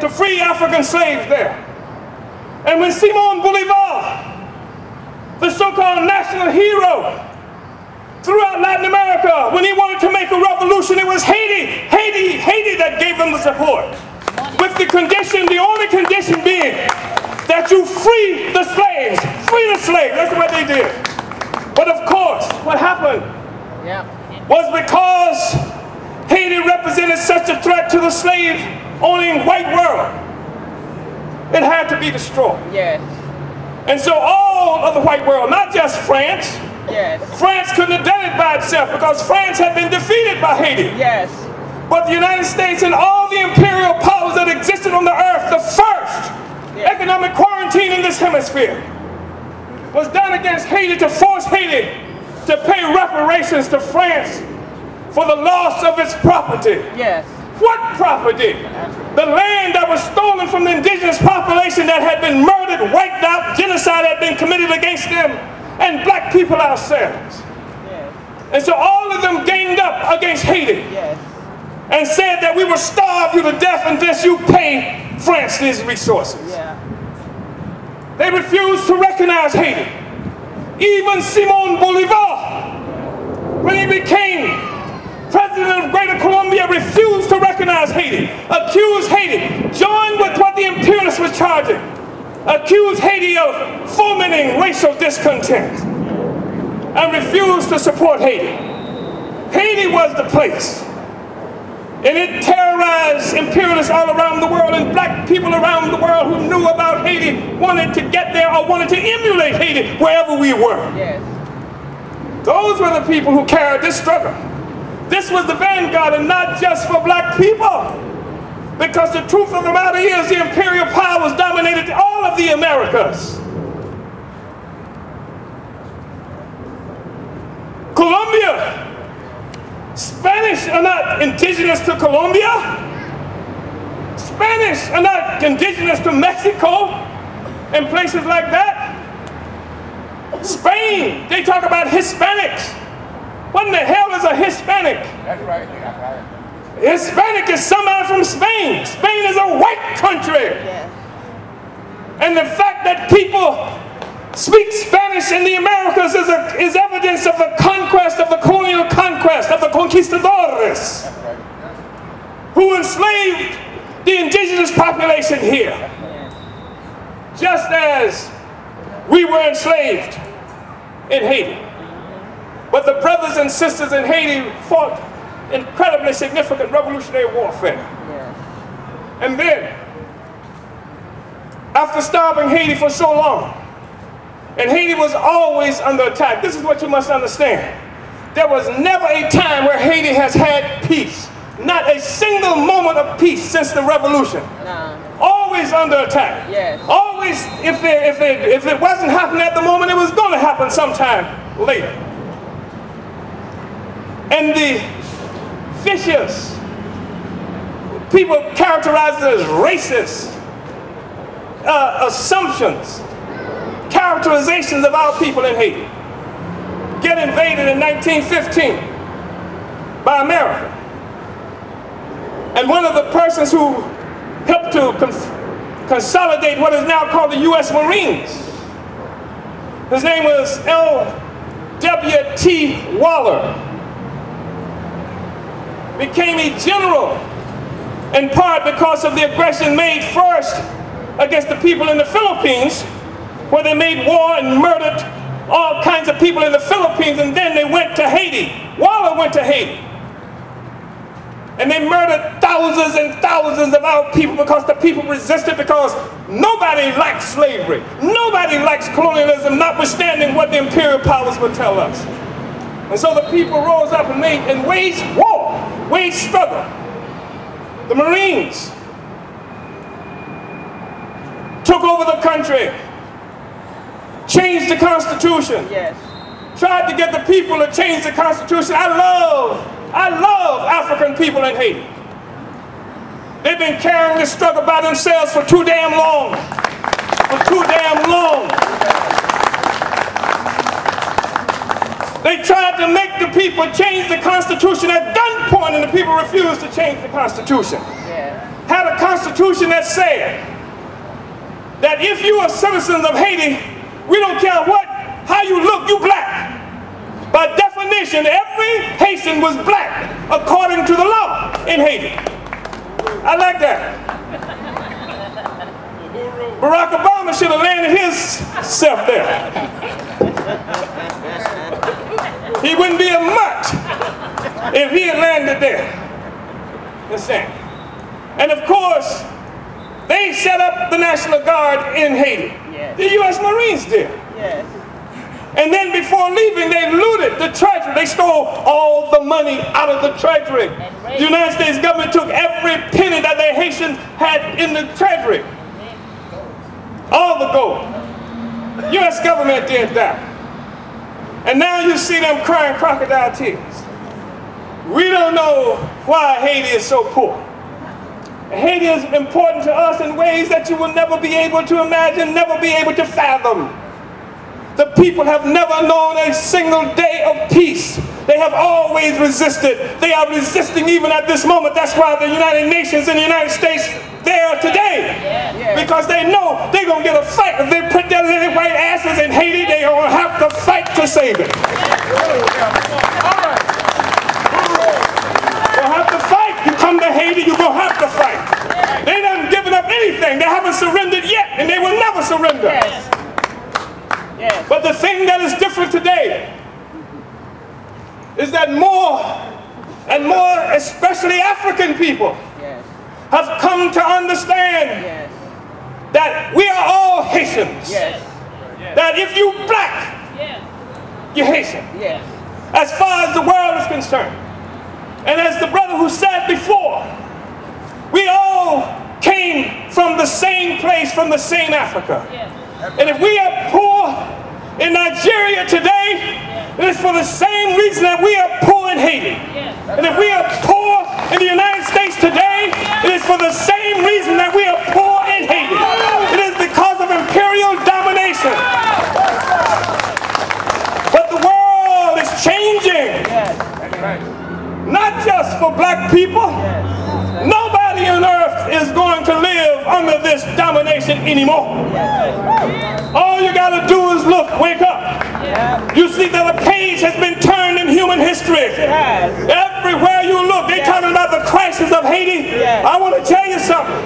to free African slaves there. And when Simon Bolivar, the so-called national hero throughout Latin America, when he wanted to make a revolution, it was Haiti that gave them the support. With the condition, the only condition being that you free the slaves. Free the slaves, that's what they did. But of course, what happened was because Haiti represented such a threat to the slave-owning white world, it had to be destroyed. Yes. And so all of the white world, not just France, France couldn't have done it by itself because France had been defeated by Haiti. Yes. But the United States and all the imperial powers that existed on the earth, the first economic quarantine in this hemisphere was done against Haiti to force Haiti to pay reparations to France for the loss of its property. Yes. What property? The land that was stolen from the indigenous population that had been murdered, wiped out, genocide had been committed against them, and black people ourselves. Yes. And so all of them ganged up against Haiti and said that we will starve you to death unless you pay France these resources. Yeah. They refused to recognize Haiti. Even Simon Bolivar, when he became president of Greater Colombia, refused to recognize Haiti, accused Haiti, joined with what the imperialists were charging, accused Haiti of fomenting racial discontent, and refused to support Haiti. Haiti was the place, and it terrorized imperialists all around the world, and black people around the world who knew about Haiti wanted to get there or wanted to emulate Haiti wherever we were. Yes. Those were the people who carried this struggle. This was the vanguard, and not just for black people. Because the truth of the matter is the imperial powers dominated all of the Americas. Colombia. Spanish are not indigenous to Colombia. Spanish are not indigenous to Mexico and places like that. Spain, they talk about Hispanics. What in the hell is a Hispanic? That's right. That's right. Hispanic is somebody from Spain. Spain is a white country. Yes. And the fact that people speak Spanish in the Americas is evidence of the conquest, of the colonial conquest, of the conquistadores, That's right. who enslaved the indigenous population here. Just as we were enslaved in Haiti. But the brothers and sisters in Haiti fought incredibly significant revolutionary warfare. Yes. And then, after starving Haiti for so long, and Haiti was always under attack, this is what you must understand. There was never a time where Haiti has had peace. Not a single moment of peace since the revolution. No. Always under attack. Yes. Always, if it wasn't happening at the moment, it was going to happen sometime later. And the vicious, people characterized as racist assumptions, characterizations of our people in Haiti, get invaded in 1915 by America. And one of the persons who helped to consolidate what is now called the U.S. Marines, his name was L.W.T. Waller, became a general in part because of the aggression made first against the people in the Philippines, where they made war and murdered all kinds of people in the Philippines, and then they went to Haiti. Waller went to Haiti. And they murdered thousands and thousands of our people because the people resisted, because nobody likes slavery. Nobody likes colonialism, notwithstanding what the imperial powers would tell us. And so the people rose up and waged war, waged struggle. The Marines took over the country, changed the Constitution, Yes. tried to get the people to change the Constitution. I love African people in Haiti. They've been carrying this struggle by themselves for too damn long. For too damn long. They tried to make the people change the Constitution at gunpoint, and the people refused to change the Constitution. Yeah. Had a Constitution Constitution that said that if you are citizens of Haiti, we don't care how you look, you black. By definition, every Haitian was black according to the law in Haiti. I like that. Barack Obama should have landed himself there. He wouldn't be a mutt if he had landed there. Understand? And of course, they set up the National Guard in Haiti. Yes. The U.S. Marines did. Yes. And then before leaving, they looted the treasury. They stole all the money out of the treasury. The United States government took every penny that the Haitians had in the treasury. All the gold. U.S. government did that. And now you see them crying crocodile tears. We don't know why Haiti is so poor. Haiti is important to us in ways that you will never be able to imagine, never be able to fathom. The people have never known a single day of peace. They have always resisted. They are resisting even at this moment. That's why the United Nations and the United States, they are today. Because they know they're going to get a fight. If they put their little white asses in Haiti, they're going to have to fight to save it. You'll have to fight. You come to Haiti, you're going to have to fight. They haven't given up anything. They haven't surrendered yet, and they will never surrender. But the thing that is different today is that more and more, especially African people, have come to understand that we are all Haitians. That if you black, you're Haitian. As far as the world is concerned. And as the brother who said before, we all came from the same place, from the same Africa. And if we are poor in Nigeria today, it is for the same reason that we are poor in Haiti. And if we are poor in the United States today, it is for the same reason that we are poor in Haiti. It is because of imperial domination. But the world is changing. Not just for black people. Nobody on earth is going to live under this domination anymore. All you got to do is look, wake up. You see that a page has been turned in human history. Everywhere you look, they're talking about the crisis of Haiti. I want to tell you something.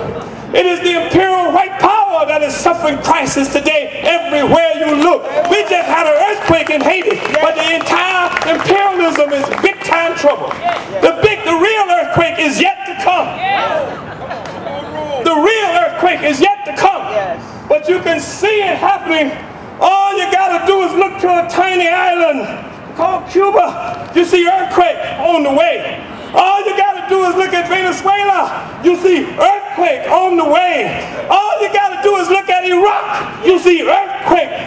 It is the imperial white power that is suffering crisis today everywhere you look. We just had an earthquake in Haiti, but the entire imperialism is big time trouble. The real earthquake is yet to come. The real earthquake is yet to come. But you can see it happening. All you got to do is look to a tiny island called Cuba. You see earthquake on the way. All you got to do is look at Venezuela. You see earthquake on the way. All you got to do is look at Iraq. You see earthquake